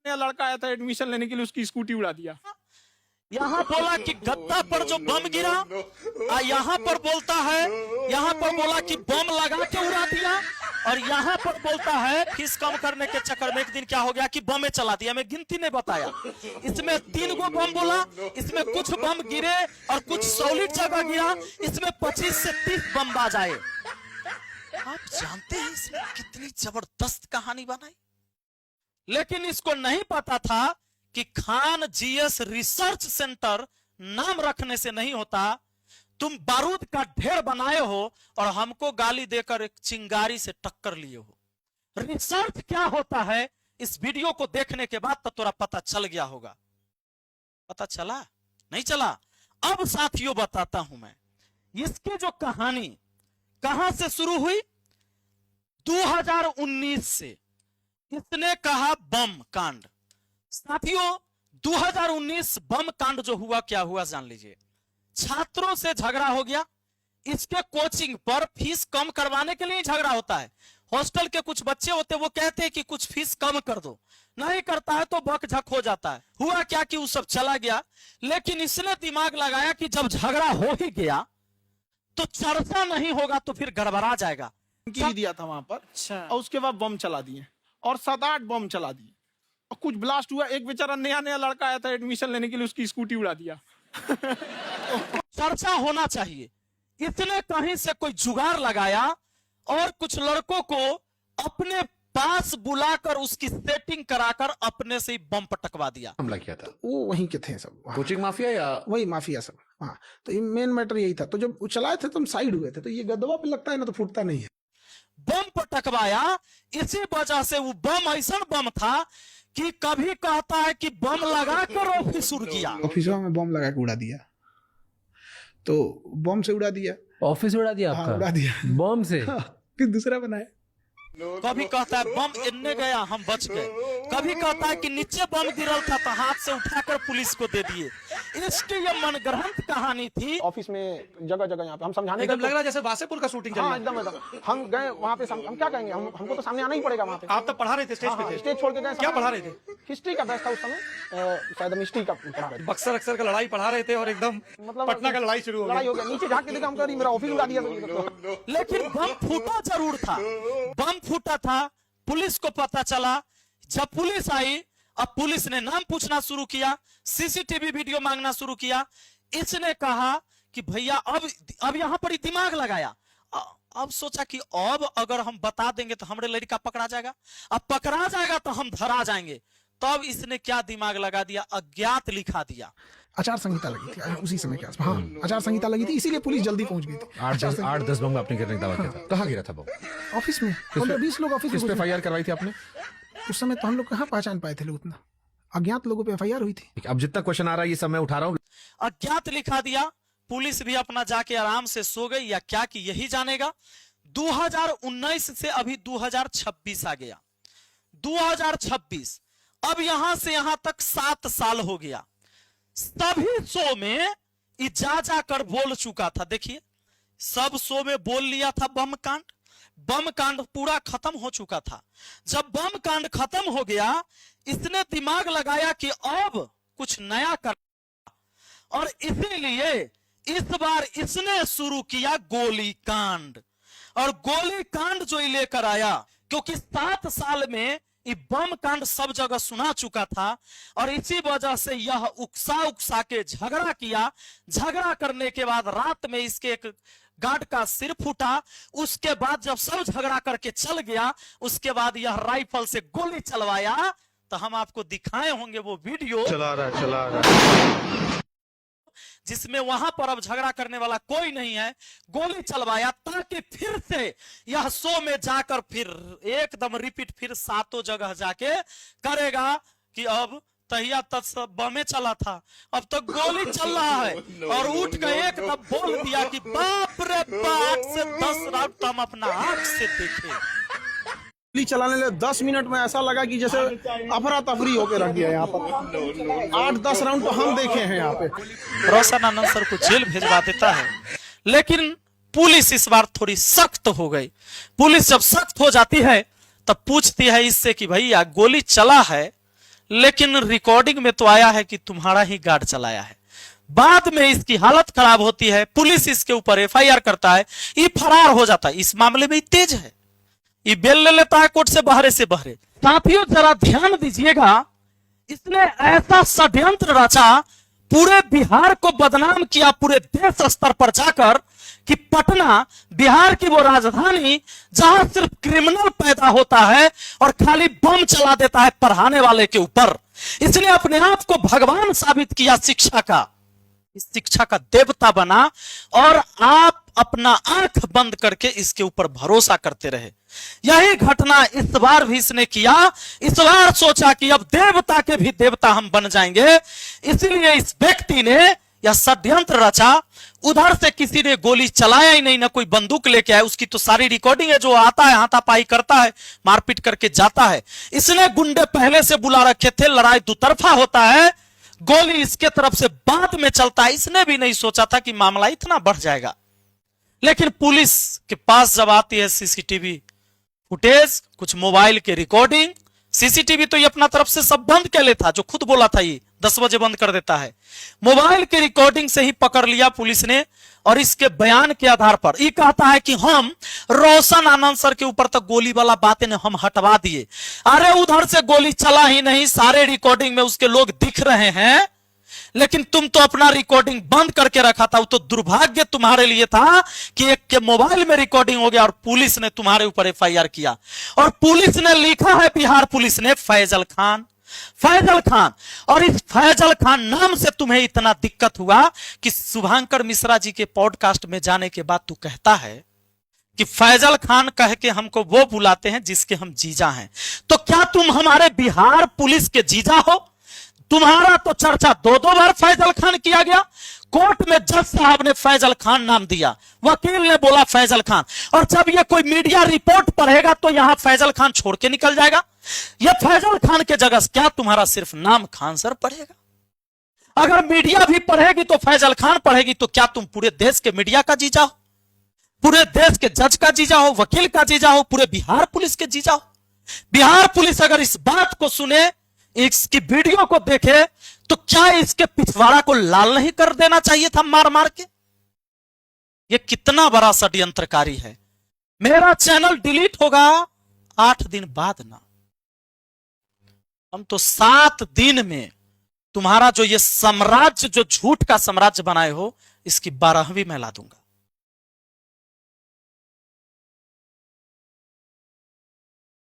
नया लड़का आया था एडमिशन लेने के लिए, उसकी स्कूटी उड़ा दिया। यहाँ बोला कि गद्दा पर जो बम गिरा, यहाँ पर बोलता है, यहाँ पर बोला कि बम लगा के उड़ा दिया, और यहाँ पर बोलता है फीस कम करने के चक्कर में एक दिन क्या हो गया कि बम चला दिया। मैं गिनती नहीं बताया, इसमें 3 गो बम बोला, इसमें कुछ बम गिरे और कुछ सॉलिड जगह गिरा, इसमें 25 से 30 बम बाज आए। आप जानते हैं इसमें कितनी जबरदस्त कहानी बनाई, लेकिन इसको नहीं पता था कि खान जीएस रिसर्च सेंटर नाम रखने से नहीं होता। तुम बारूद का ढेर बनाए हो और हमको गाली देकर एक चिंगारी से टक्कर लिए हो। रिसर्च क्या होता है इस वीडियो को देखने के बाद तो तुरा पता चल गया होगा। पता चला? नहीं चला? अब साथियों बताता हूं मैं इसकी जो कहानी कहां से शुरू हुई। 2019 से इसने कहा बम कांड। साथियों 2019 बम कांड जो हुआ, क्या हुआ जान लीजिए। छात्रों से झगड़ा हो गया, इसके कोचिंग पर फीस कम करवाने के लिए झगड़ा होता है। हॉस्टल के कुछ बच्चे होते वो कहते हैं कि कुछ फीस कम कर दो, नहीं करता है तो बकझक हो जाता है। हुआ क्या कि वो सब चला गया, लेकिन इसने दिमाग लगाया कि जब झगड़ा हो ही गया तो चर्चा नहीं होगा तो फिर गड़बड़ा जाएगा। दिया था वहां पर, और उसके बाद बम चला दिए और 7-8 बम चला दिए और कुछ ब्लास्ट हुआ। एक बेचारा नया लड़का आया था एडमिशन लेने के लिए, उसकी स्कूटी उड़ा दिया। चर्चा होना चाहिए। इसने कहीं से कोई जुगाड़ लगाया और कुछ लड़कों को अपने पास बुलाकर उसकी सेटिंग कराकर अपने से ही बम पटकवा दिया। हमला किया था वो वहीं के थे सब, कोचिंग माफिया या वही माफिया सब। हाँ, तो ये मेन मैटर यही था। तो जब वो चलाए थे तो हम साइड हुए थे, तो ये गदवा पे लगता है ना तो फूटता नहीं है। बम पटकवाया, इसी वजह से वो बम ऐसा बम था कि कभी कहता है कि बम लगाकर ऑफिस उड़ गया। ऑफिसों में बम लगा के उड़ा दिया, तो बम से उड़ा दिया। ऑफिस उड़ा दिया आपका? हाँ, उड़ा दिया बम से। फिर दूसरा बनाया। कभी कहता है बम इन्ने गया हम बच गए, कभी कहता है कि नीचे बम गिरल था तो हाथ से उठाकर पुलिस को दे दिए। इसकी ये मनगढ़ंत कहानी थी। ऑफिस में जगह जगह यहाँ पे हम समझाने एकदम लग रहा है जैसे वासेपुर का शूटिंग चल रहा है। एकदम हम गए वहाँ पे, हम क्या कहेंगे, हमको तो सामने आना ही पड़ेगा वहाँ पे। आप तो पढ़ा रहे थे, स्टेज पे थे। स्टेज छोड़ के गए। क्या पढ़ा रहे थे? हिस्ट्री का बैच था उस समय, शायद हम हिस्ट्री का पढ़ा रहे थे। बक्सर अक्सर का लड़ाई पढ़ा रहे थे और एकदम मतलब पटना का लड़ाई शुरू हो लड़ाई गई। हो गया। नीचे झाँक के देखा, हम कह रही मेरा ऑफिस उड़ा दिया। लेकिन बम फूटा जरूर था, बम फूटा था। पुलिस को पता चला, जब पुलिस आई, अब पुलिस ने नाम पूछना शुरू किया, सीसीटीवी वीडियो मांगना शुरू किया। इसने कहा कि भैया अब यहां पर ही दिमाग लगाया। अब सोचा कि अब अगर हम बता देंगे तो हमारे लड़का पकड़ा जाएगा, अब पकड़ा जाएगा तो हम धरा जाएंगे। तब इसने क्या दिमाग लगा दिया, अज्ञात लिखा दिया। आचार संहिता लगी थी उसी समय के आसपास। हाँ, आचार संहिता लगी थी, इसीलिए पुलिस जल्दी पहुंच गई थी। 8-10 बम आपने गिरने का दावा किया था। कहाँ गिरा था बम? ऑफिस में 15-20 लोग ऑफिस किस पे में। एफआईआर करवाई थी आपने? उस समय तो हम लोग कहाँ पहचान पाए थे लोग, उतना अज्ञात लोगों पे एफआईआर हुई थी। अब जितना क्वेश्चन आ रहा है ये सब मैं उठा रहा हूँ। अज्ञात लिखा दिया। पुलिस भी अपना जाके आराम से सो गई या क्या कि यही जानेगा। 2019 से अभी 2026 आ गया। 2026, अब यहां से यहां तक 7 साल हो गया। सभी शो में जा जाकर बोल चुका था। देखिए, सब शो में बोल लिया था बम कांड। बम कांड पूरा खत्म हो चुका था। जब बम कांड खत्म हो गया, इसने दिमाग लगाया कि अब कुछ नया कर, और इसीलिए इस बार इसने शुरू किया गोली कांड। और गोली कांड जो लेकर आया, क्योंकि 7 साल में ये बम कांड सब जगह सुना चुका था, और इसी वजह से यह उकसा के झगड़ा किया। झगड़ा करने के बाद रात में इसके एक गार्ड का सिर फूटा। उसके बाद जब सब झगड़ा करके चल गया, उसके बाद यह राइफल से गोली चलवाया। तो हम आपको दिखाए होंगे वो वीडियो चला रहा जिसमें वहां पर अब झगड़ा करने वाला कोई नहीं है। गोली चलवाया ताकि फिर से यह शो में जाकर फिर एकदम रिपीट फिर 7 जगह जाके करेगा कि अब तहिया तक सब बमे चला था, अब तो गोली चल रहा है। और उठ के एकदम बोल दिया कि बाप रे बाप, से 10 राउंड तो हम अपना आंख से देखे। गोली चलाने लगे 10 मिनट में ऐसा लगा कि जैसे अफरा तफरी होके रख दिया। यहाँ पर 8-10 राउंड तो हम देखे हैं यहाँ पे। रोशन आनंद सर को जेल भेजवा देता है, लेकिन पुलिस इस बार थोड़ी सख्त हो गई। पुलिस जब सख्त हो जाती है तब पूछती है इससे कि भैया गोली चला है लेकिन रिकॉर्डिंग में तो आया है कि तुम्हारा ही गार्ड चलाया है। बाद में इसकी हालत खराब होती है, पुलिस इसके ऊपर एफआईआर करता है, ये फरार हो जाता है। इस मामले में तेज है, ये बेल ले लेता है कोर्ट से बहरे से बहरे। साथियों जरा ध्यान दीजिएगा, इसने ऐसा षड्यंत्र रचा, पूरे बिहार को बदनाम किया पूरे देश स्तर पर जाकर कि पटना बिहार की वो राजधानी जहां सिर्फ क्रिमिनल पैदा होता है और खाली बम चला देता है पढ़ाने वाले के ऊपर। इसने अपने आप को भगवान साबित किया शिक्षा का, इस शिक्षा का देवता बना और आप अपना आंख बंद करके इसके ऊपर भरोसा करते रहे। यही घटना इस बार भी इसने किया। इस बार सोचा कि अब देवता के भी देवता हम बन जाएंगे, इसलिए इस व्यक्ति ने यह षड्यंत्र रचा। उधर से किसी ने गोली चलाया ही नहीं, ना कोई बंदूक लेके आया, उसकी तो सारी रिकॉर्डिंग है, जो आता है हाथापाई करता है, मारपीट करके जाता है। इसने गुंडे पहले से बुला रखे थे, लड़ाई दुतरफा होता है, गोली इसके तरफ से बाद में चलता है। इसने भी नहीं सोचा था कि मामला इतना बढ़ जाएगा। लेकिन पुलिस के पास जब आती है सीसीटीवी फुटेज, कुछ मोबाइल के रिकॉर्डिंग, सीसीटीवी तो ये अपना तरफ से सब बंद कर लेता, जो खुद बोला था ये 10 बजे बंद कर देता है। मोबाइल के रिकॉर्डिंग से ही पकड़ लिया पुलिस ने और इसके बयान के आधार पर ये कहता है कि हम रोशन आनंद सर के ऊपर तक गोली वाला बातें ने हम हटवा दिए। अरे उधर से गोली चला ही नहीं, सारे रिकॉर्डिंग में उसके लोग दिख रहे हैं, लेकिन तुम तो अपना रिकॉर्डिंग बंद करके रखा था। वो तो दुर्भाग्य तुम्हारे लिए था कि एक के मोबाइल में रिकॉर्डिंग हो गया और पुलिस ने तुम्हारे ऊपर एफआईआर किया। और पुलिस ने लिखा है, बिहार पुलिस ने, फैजल खान, फैजल खान। और इस फैजल खान नाम से तुम्हें इतना दिक्कत हुआ कि शुभांकर मिश्रा जी के पॉडकास्ट में जाने के बाद तू कहता है कि फैजल खान कह के हमको वो बुलाते हैं जिसके हम जीजा हैं। तो क्या तुम हमारे बिहार पुलिस के जीजा हो? तुम्हारा तो चर्चा 2-2 बार फैजल खान किया गया। कोर्ट में जज साहब ने फैजल खान नाम दिया, वकील ने बोला फैजल खान, और जब ये कोई मीडिया रिपोर्ट पढ़ेगा तो यहां फैजल खान छोड़ के निकल जाएगा। ये फैजल खान के जगह क्या तुम्हारा सिर्फ नाम खान सर पढ़ेगा? अगर मीडिया भी पढ़ेगी तो फैजल खान पढ़ेगी, तो क्या तुम पूरे देश के मीडिया का जीजा हो, पूरे देश के जज का जीजा हो, वकील का जीजा हो, पूरे बिहार पुलिस के जीजा हो? बिहार पुलिस अगर इस बात को सुने, इसकी वीडियो को देखे, तो क्या इसके पिछवाड़ा को लाल नहीं कर देना चाहिए था मार मार के? ये कितना बड़ा षड्यंत्रकारी है। मेरा चैनल डिलीट होगा 8 दिन बाद ना, हम तो 7 दिन में तुम्हारा जो ये साम्राज्य, जो झूठ का साम्राज्य बनाए हो, इसकी 12वीं मैं ला दूंगा।